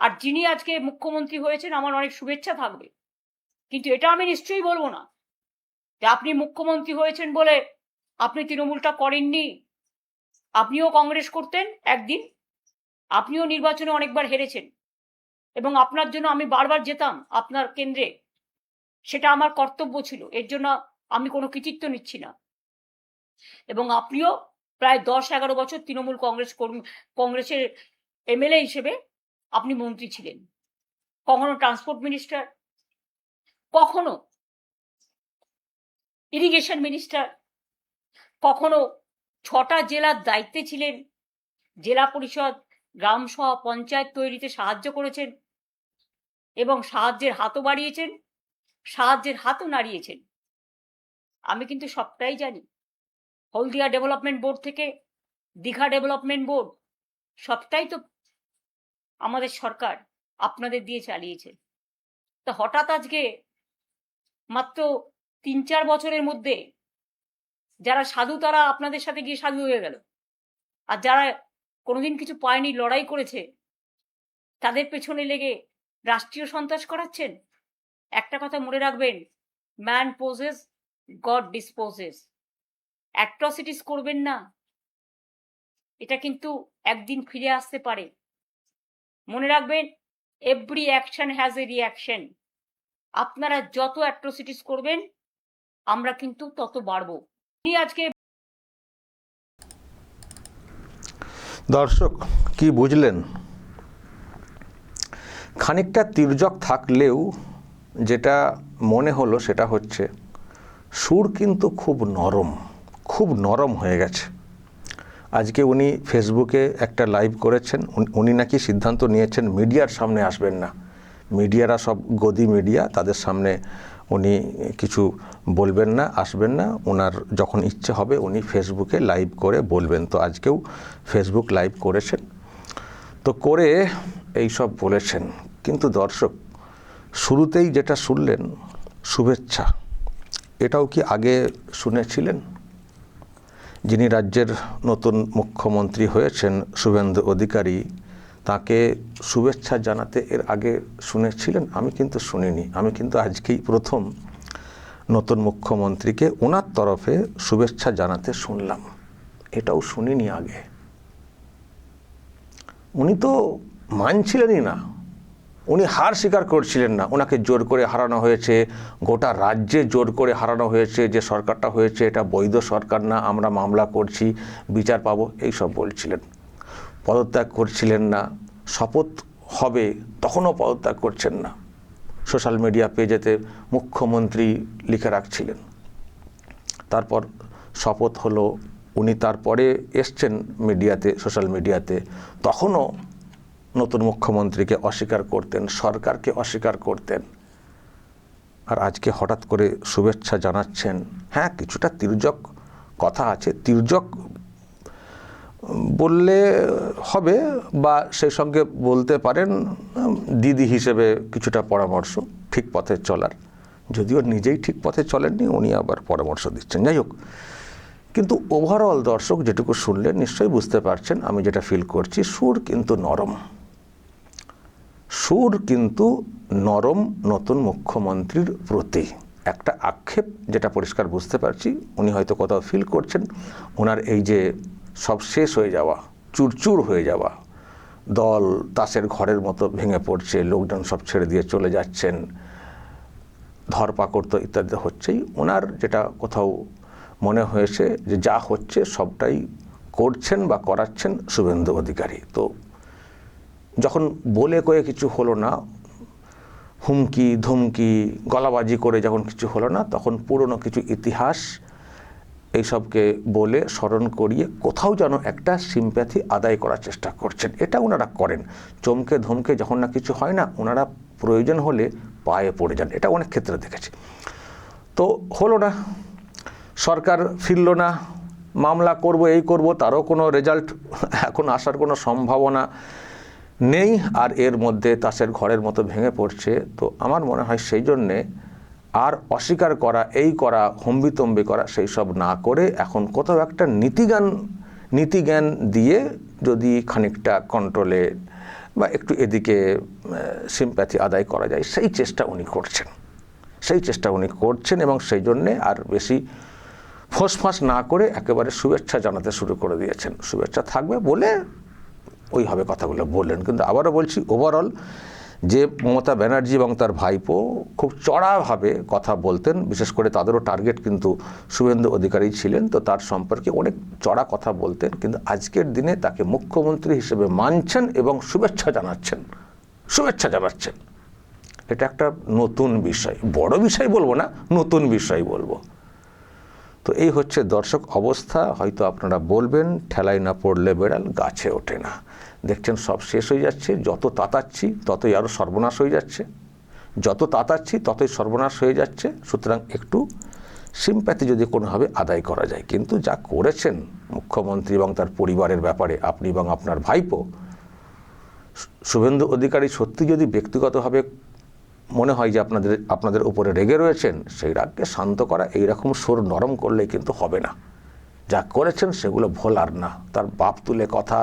আর যিনি আজকে মুখ্যমন্ত্রী হয়েছেন আমার অনেক শুভেচ্ছা থাকবে, কিন্তু এটা আমি নিশ্চয়ই বলবো না যে আপনি মুখ্যমন্ত্রী হয়েছেন বলে আপনি তৃণমূলটা করেননি। আপনিও কংগ্রেস করতেন একদিন, আপনিও নির্বাচনে অনেকবার হেরেছেন এবং আপনার জন্য আমি বারবার যেতাম আপনার কেন্দ্রে, সেটা আমার কর্তব্য ছিল, এর জন্য আমি কোনো কৃতিত্ব নিচ্ছি না। এবং আপনিও প্রায় 10-11 বছর তৃণমূল কংগ্রেসের এমএলএ হিসেবে আপনি মন্ত্রী ছিলেন, কখনো ট্রান্সপোর্ট মিনিস্টার, কখনো ইরিগেশন মিনিস্টার, কখনো 6টা জেলার দায়িত্বে ছিলেন, জেলা পরিষদ, গ্রাম সভা, পঞ্চায়েত তৈরিতে সাহায্য করেছেন এবং সাহায্যের হাতও বাড়িয়েছেন, সাহায্যের হাতও নাড়িয়েছেন। আমি কিন্তু সবটাই জানি। হলদিয়া ডেভেলপমেন্ট বোর্ড থেকে দীঘা ডেভেলপমেন্ট বোর্ড, সবটাই তো আমাদের সরকার আপনাদের দিয়ে চালিয়েছে। তা হঠাৎ আজকে মাত্র 3-4 বছরের মধ্যে যারা সাধু তারা আপনাদের সাথে গিয়ে সাধু হয়ে গেল, আর যারা কোনোদিন কিছু পায়নি, লড়াই করেছে, তাদের পেছনে লেগে রাষ্ট্রীয় সন্ত্রাস করাচ্ছেন। একটা কথা মনে রাখবেন, man poses, god disposes. Atrocities করবেন না, এটা কিন্তু একদিন ফিরে আসতে পারে। মনে রাখবেন, every action has a reaction. আপনারা যত অ্যাট্রসিটিস করবেন আমরা কিন্তু তত বাড়বো। আজকে দর্শক কি বুঝলেন? খানিকটা তির্যক থাকলেও যেটা মনে হলো সেটা হচ্ছে সুর কিন্তু খুব নরম হয়ে গেছে। আজকে উনি ফেসবুকে একটা লাইভ করেছেন, উনি নাকি সিদ্ধান্ত নিয়েছেন মিডিয়ার সামনে আসবেন না। মিডিয়ারা সব গদি মিডিয়া, তাদের সামনে উনি কিছু বলবেন না, আসবেন না। ওনার যখন ইচ্ছে হবে উনি ফেসবুকে লাইভ করে বলবেন। তো আজকেও ফেসবুক লাইভ করেছেন, তো করে এই সব বলেছেন। কিন্তু দর্শক, শুরুতেই যেটা শুনলেন শুভেচ্ছা, এটাও কি আগে শুনেছিলেন? যিনি রাজ্যের নতুন মুখ্যমন্ত্রী হয়েছেন শুভেন্দু অধিকারী, তাকে শুভেচ্ছা জানাতে এর আগে শুনেছিলেন? আমি কিন্তু শুনিনি। আমি কিন্তু আজকেই প্রথম নতুন মুখ্যমন্ত্রীকে ওনার তরফে শুভেচ্ছা জানাতে শুনলাম। এটাও শুনিনি আগে। উনি তো মানছিলেনই না, উনি হার স্বীকার করছিলেন না। ওনাকে জোর করে হারানো হয়েছে, গোটা রাজ্যে জোর করে হারানো হয়েছে, যে সরকারটা হয়েছে এটা বৈধ সরকার না, আমরা মামলা করছি, বিচার পাবো, এইসব বলছিলেন। পদত্যাগ করছিলেন না, শপথ হবে তখনও পদত্যাগ করছেন না। সোশ্যাল মিডিয়া পেজেতে মুখ্যমন্ত্রী লিখে রাখছিলেন। তারপর শপথ হলো, উনি তারপরে এসছেন মিডিয়াতে, সোশ্যাল মিডিয়াতে, তখনও নতুন মুখ্যমন্ত্রীকে অস্বীকার করতেন, সরকারকে অস্বীকার করতেন। আর আজকে হঠাৎ করে শুভেচ্ছা জানাচ্ছেন। হ্যাঁ, কিছুটা তির্যক কথা আছে, তির্যক বললে হবে, বা সেই সঙ্গে বলতে পারেন দিদি হিসেবে কিছুটা পরামর্শ ঠিক পথে চলার। যদিও নিজেই ঠিক পথে চলেননি, উনি আবার পরামর্শ দিচ্ছেন। যাই হোক, কিন্তু ওভারঅল দর্শক যেটুকু শুনলেন নিশ্চয়ই বুঝতে পারছেন আমি যেটা ফিল করছি। সুর কিন্তু নরম, সুর কিন্তু নরম নতুন মুখ্যমন্ত্রীর প্রতি। একটা আক্ষেপ যেটা পরিষ্কার বুঝতে পারছি, উনি হয়তো কোথাও ফিল করছেন ওনার এই যে সব শেষ হয়ে যাওয়া, চুরচুর হয়ে যাওয়া, দল তাসের ঘরের মতো ভেঙে পড়ছে, লোকজন সব ছেড়ে দিয়ে চলে যাচ্ছেন, ধরপাকড় তো ইত্যাদি হচ্ছেই। ওনার যেটা কোথাও মনে হয়েছে যে যা হচ্ছে সবটাই করছেন বা করাচ্ছেন শুভেন্দু অধিকারী। তো যখন বলে কয়ে কিছু হলো না, হুমকি ধমকি গলাবাজি করে যখন কিছু হলো না, তখন পুরনো কিছু ইতিহাস এইসবকে বলে স্মরণ করিয়ে কোথাও যেন একটা সিম্প্যাথি আদায় করার চেষ্টা করছেন। এটা ওনারা করেন। চমকে ধমকে যখন না কিছু হয় না, ওনারা প্রয়োজন হলে পায়ে পড়ে যান। এটা অনেক ক্ষেত্রে দেখেছি। তো হলো না, সরকার ফিরল না, মামলা করব এই করব, তারও কোনো রেজাল্ট এখন আসার কোনো সম্ভাবনা নেই। আর এর মধ্যে তাসের ঘরের মতো ভেঙে পড়ছে। তো আমার মনে হয় সেই জন্যে আর অস্বীকার করা, এই করা, হম্বিতম্বি করা, সেই সব না করে এখন কোথাও একটা নীতিজ্ঞান দিয়ে যদি খানিকটা কন্ট্রোলে বা একটু এদিকে সিম্প্যাথি আদায় করা যায়, সেই চেষ্টা উনি করছেন এবং সেই জন্যে আর বেশি ফোঁসফাঁস না করে একেবারে শুভেচ্ছা জানাতে শুরু করে দিয়েছেন। শুভেচ্ছা থাকবে বলে ওইভাবে কথাগুলো বললেন। কিন্তু আবারও বলছি, ওভারঅল যে মমতা ব্যানার্জি এবং তার ভাইপো খুব চড়াভাবে কথা বলতেন, বিশেষ করে তাদেরও টার্গেট কিন্তু শুভেন্দু অধিকারী ছিলেন, তো তার সম্পর্কে অনেক চড়া কথা বলতেন, কিন্তু আজকের দিনে তাকে মুখ্যমন্ত্রী হিসেবে মানছেন এবং শুভেচ্ছা জানাচ্ছেন। এটা একটা নতুন বিষয়, বড় বিষয় বলবো না, নতুন বিষয় বলবো। তো এই হচ্ছে দর্শক অবস্থা। হয়তো আপনারা বলবেন ঠেলায় না পড়লে বেড়াল গাছে ওঠে না। দেখছেন সব শেষ হয়ে যাচ্ছে, যত তাতাচ্ছি ততই আরও সর্বনাশ হয়ে যাচ্ছে। সুতরাং একটু সিম্প্যাথি যদি কোনোভাবে আদায় করা যায়। কিন্তু যা করেছেন মুখ্যমন্ত্রী এবং তার পরিবারের ব্যাপারে আপনি এবং আপনার ভাইপো, শুভেন্দু অধিকারী সত্যি যদি ব্যক্তিগতভাবে মনে হয় যে আপনাদের উপরে রেগে রয়েছেন, সেই রাগকে শান্ত করা, এইরকম সুর নরম করলেই কিন্তু হবে না। যা করেছেন সেগুলো ভোলার না। তার বাপ তুলে কথা,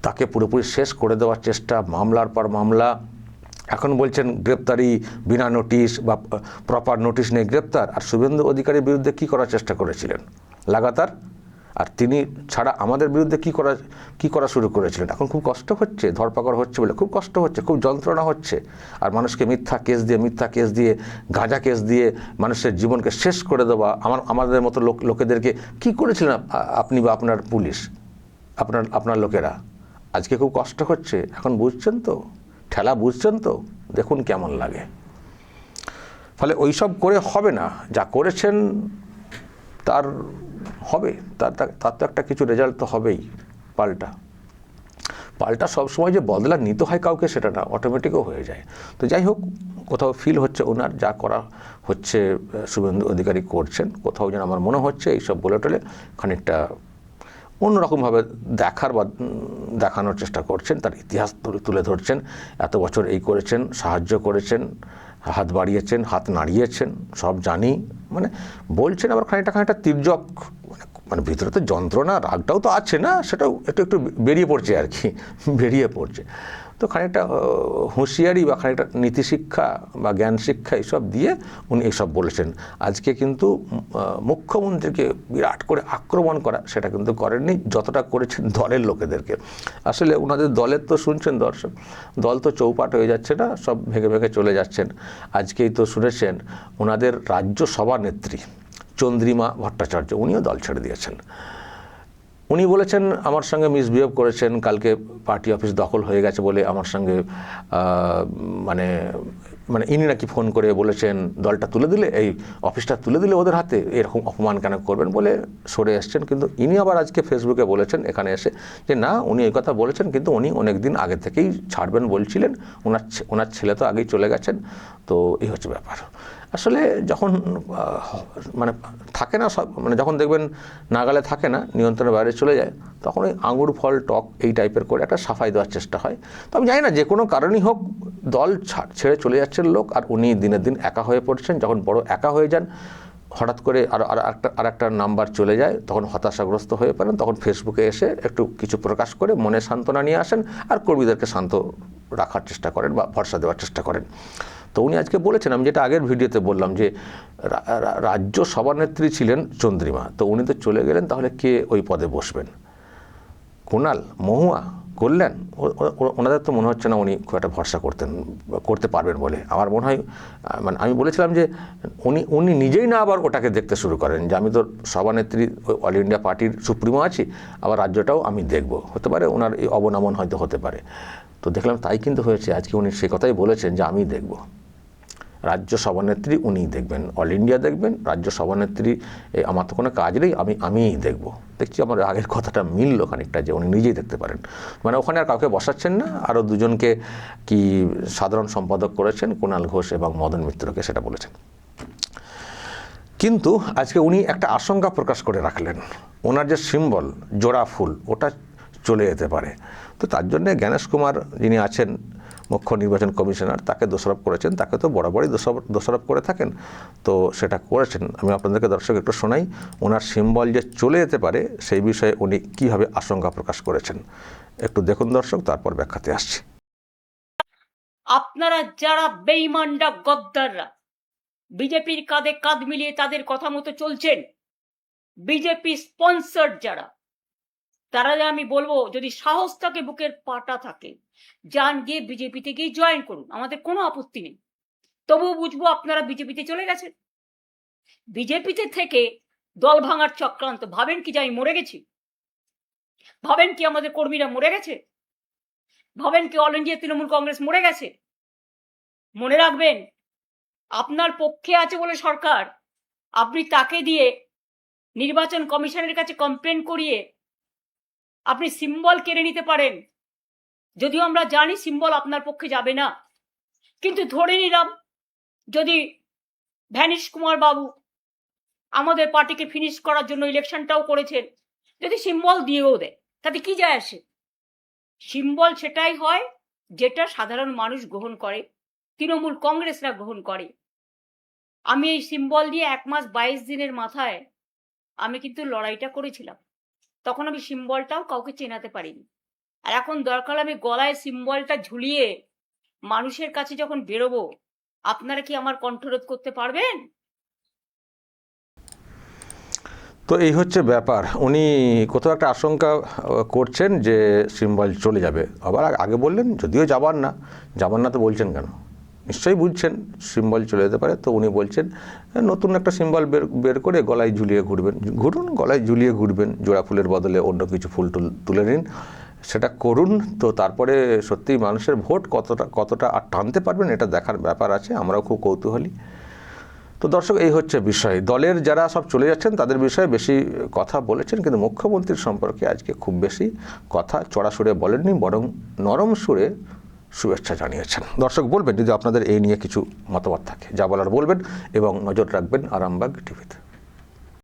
তাকে পুরোপুরি শেষ করে দেওয়ার চেষ্টা, মামলার পর মামলা, এখন বলছেন গ্রেপ্তারি বিনা নোটিশ বা প্রপার নোটিশ নেই গ্রেপ্তার। আর শুভেন্দু অধিকারীর বিরুদ্ধে কী করার চেষ্টা করেছিলেন লাগাতার, আর তিনি ছাড়া আমাদের বিরুদ্ধে কী করা শুরু করেছিলেন। এখন খুব কষ্ট হচ্ছে, ধরপাকড় হচ্ছে বলে খুব কষ্ট হচ্ছে, খুব যন্ত্রণা হচ্ছে। আর মানুষকে মিথ্যা কেস দিয়ে গাঁজা কেস দিয়ে মানুষের জীবনকে শেষ করে দেওয়া, আমাদের মতো লোকেদেরকে কি করেছিলেন আপনি বা আপনার পুলিশ, আপনার লোকেরা? আজকে খুব কষ্ট হচ্ছে। এখন বুঝছেন তো, ঠেলা বুঝছেন তো, দেখুন কেমন লাগে। ফলে ওইসব করে হবে না, যা করেছেন তার তো একটা কিছু রেজাল্ট তো হবেই। পাল্টা সবসময় যে বদলা নিতে হয় কাউকে, সেটা না, অটোমেটিকও হয়ে যায়। তো যাই হোক, কোথাও ফিল হচ্ছে ওনার যা করা হচ্ছে শুভেন্দু অধিকারী করছেন, কোথাও যেন আমার মনে হচ্ছে এইসব বলে টলে খানিকটা অন্যরকমভাবে দেখানোর চেষ্টা করছেন, তার ইতিহাস তুলে ধরছেন। এত বছর এই করেছেন, সাহায্য করেছেন, হাত বাড়িয়েছেন, হাত নাড়িয়েছেন, সব জানি, মানে বলছেন। আবার খানিকটা তির্যক, মানে ভিতরে তো যন্ত্রণা, রাগটাও তো আছে না, সেটাও একটু বেরিয়ে পড়ছে। তো খানিকটা হুঁশিয়ারি বা খানিকটা নীতিশিক্ষা বা জ্ঞান শিক্ষা এইসব দিয়ে উনি এইসব বলেছেন। আজকে কিন্তু মুখ্যমন্ত্রীকে বিরাট করে আক্রমণ করা সেটা কিন্তু করেননি, যতটা করেছেন দলের লোকেদেরকে। আসলে ওনাদের দলের তো শুনছেন দর্শক, দল তো চৌপাট হয়ে যাচ্ছে না, সব ভেঙে চলে যাচ্ছেন। আজকেই তো শুনেছেন ওনাদের রাজ্য সভানেত্রী চন্দ্রিমা ভট্টাচার্য, উনিও দল ছেড়ে দিয়েছেন। উনি বলেছেন আমার সঙ্গে মিসবিহেভ করেছেন, কালকে পার্টি অফিস দখল হয়ে গেছে বলে আমার সঙ্গে মানে ইনি নাকি ফোন করে বলেছেন দলটা তুলে দিলে, এই অফিসটা তুলে দিলে ওদের হাতে, এরকম অপমান কেন করবেন বলে সরে এসছেন। কিন্তু ইনি আবার আজকে ফেসবুকে বলেছেন এখানে এসে যে না, উনি এই কথা বলেছেন, কিন্তু উনি অনেক দিন আগে থেকেই ছাড়বেন বলছিলেন, ওনার ছেলে তো আগেই চলে গেছেন। তো এই হচ্ছে ব্যাপার। আসলে যখন মানে থাকে না সব, মানে যখন দেখবেন নাগালে থাকে না, নিয়ন্ত্রণের বাইরে চলে যায়, তখন ওই আঙুর ফল টক এই টাইপের করে একটা সাফাই দেওয়ার চেষ্টা হয়। তো আমি জানি না, যে কোনো কারণেই হোক দল ছেড়ে চলে যাচ্ছেন লোক, আর উনি দিনের দিন একা হয়ে পড়ছেন। যখন বড় একা হয়ে যান, হঠাৎ করে আর একটা নাম্বার চলে যায়, তখন হতাশাগ্রস্ত হয়ে পড়েন, তখন ফেসবুকে এসে একটু কিছু প্রকাশ করে মনে সান্ত্বনা নিয়ে আসেন, আর কর্মীদেরকে শান্ত রাখার চেষ্টা করেন বা ভরসা দেওয়ার চেষ্টা করেন। তো উনি আজকে বলেছেন, আমি যেটা আগের ভিডিওতে বললাম, যে রাজ্য সভানেত্রী ছিলেন চন্দ্রিমা, তো উনি তো চলে গেলেন, তাহলে কে ওই পদে বসবেন? কুণাল, মহুয়া, কল্যাণ? ওনাদের তো মনে হচ্ছে না উনি খুব একটা ভরসা করতে পারবেন বলে। আমার মনে হয়, মানে আমি বলেছিলাম যে উনি নিজেই না আবার ওটাকে দেখতে শুরু করেন, যে আমি তো সভানেত্রী অল ইন্ডিয়া পার্টির সুপ্রিমো আছি, আবার রাজ্যটাও আমি দেখব। হতে পারে ওনার এই অবনমন হয়তো হতে পারে। তো দেখলাম তাই কিন্তু হয়েছে। আজকে উনি সে কথাই বলেছেন যে আমি দেখব, রাজ্য সভানেত্রী উনিই দেখবেন, অল ইন্ডিয়া দেখবেন, রাজ্য সভানেত্রী আমার তো কোনো কাজ নেই, আমিই দেখব। দেখছি আমার আগের কথাটা মিলল খানিকটা, যে উনি নিজেই দেখতে পারেন। মানে ওখানে আর কাউকে বসাচ্ছেন না, আরও দুজনকে কি সাধারণ সম্পাদক করেছেন, কুণাল ঘোষ এবং মদন মিত্রকে, সেটা বলেছেন। কিন্তু আজকে উনি একটা আশঙ্কা প্রকাশ করে রাখলেন, ওনার যে সিম্বল জোড়া ফুল, ওটা চলে যেতে পারে। তো তার জন্যে জ্ঞানেশ কুমার যিনি আছেন মুখ্য নির্বাচন কমিশনার, তাকে দোষারোপ করেছেন। তাকে তো বরাবরই দোষারোপ করে থাকেন, তো সেটা করেছেন। আমি আপনাদেরকে দর্শক একটু শোনাই, ওনার সিম্বল যে চলে যেতে পারে সেই বিষয়ে উনি কীভাবে আশঙ্কা প্রকাশ করেছেন। একটু দেখুন দর্শক, তারপর ব্যাখ্যাতে আসছি। আপনারা যারা বেঈমানরা, গদ্দাররা, বিজেপির কাঁধে কাঁধ মিলিয়ে তাদের কথা মতো চলছেন, বিজেপি স্পন্সর যারা, তারা আমি বলবো যদি সাহস থাকে, বুকের পাটা থাকে, যান গিয়ে বিজেপিতে গিয়ে জয়েন করুন, আমাদের কোনো আপত্তি নেই। তবুও বুঝবো আপনারা বিজেপিতে চলে গেছেন। বিজেপিতে থেকে দল ভাঙার চক্রান্ত, ভাবেন কি যে আমি মরে গেছি? ভাবেন কি আমাদের কর্মীরা মরে গেছে? ভাবেন কি অল ইন্ডিয়া তৃণমূল কংগ্রেস মরে গেছে? মনে রাখবেন, আপনার পক্ষে আছে বলে সরকার, আপনি তাকে দিয়ে নির্বাচন কমিশনের কাছে কমপ্লেন করিয়ে আপনি সিম্বল কেড়ে নিতে পারেন। যদিও আমরা জানি সিম্বল আপনার পক্ষে যাবে না, কিন্তু ধরে নিলাম যদি ভ্যানিশ কুমার বাবু আমাদের পার্টিকে ফিনিশ করার জন্য ইলেকশনটাও করেছেন, যদি সিম্বল দিয়েও দেয়, তাতে কি যায় আসে? সিম্বল সেটাই হয় যেটা সাধারণ মানুষ গ্রহণ করে, তৃণমূল কংগ্রেসরা গ্রহণ করে। আমি এই সিম্বল দিয়ে 1 মাস 22 দিনের মাথায় আমি কিন্তু লড়াইটা করেছিলাম। তখন আমি সিম্বলটাও কাউকে চেনাতে পারিনি। আর এখন দরকার আমি গলায় সিম্বলটা ঝুলিয়ে মানুষের কাছে যখন বেরোবো, আপনারা কি আমার কণ্ঠরোধ করতে পারবেন? তো এই হচ্ছে ব্যাপার। উনি কোথাও একটা আশঙ্কা করছেন যে সিম্বল চলে যাবে। আবার আগে বললেন যদিও যাবার না, তো বলছেন কেন? নিশ্চয়ই বুঝছেন সিম্বল চলে যেতে পারে। তো উনি বলছেন নতুন একটা সিম্বল বের করে গলায় ঝুলিয়ে ঘুরুন, গলায় ঝুলিয়ে ঘুরবেন, জোড়া ফুলের বদলে অন্য কিছু ফুল তুলে নিন, সেটা করুন। তো তারপরে সত্যিই মানুষের ভোট কতটা আর টানতে পারবেন, এটা দেখার ব্যাপার আছে। আমরাও খুব কৌতূহলী। তো দর্শক, এই হচ্ছে বিষয়। দলের যারা সব চলে যাচ্ছেন তাদের বিষয়ে বেশি কথা বলেছেন, কিন্তু মুখ্যমন্ত্রীর সম্পর্কে আজকে খুব বেশি কথা চড়া সুরে বলেননি, বরং নরম সুরে শুভেচ্ছা জানিয়েছেন। দর্শক, বলবেন যদি আপনাদের এই নিয়ে কিছু মতামত থাকে, যা বলার বলবেন এবং নজর রাখবেন আরামবাগ টিভিতে।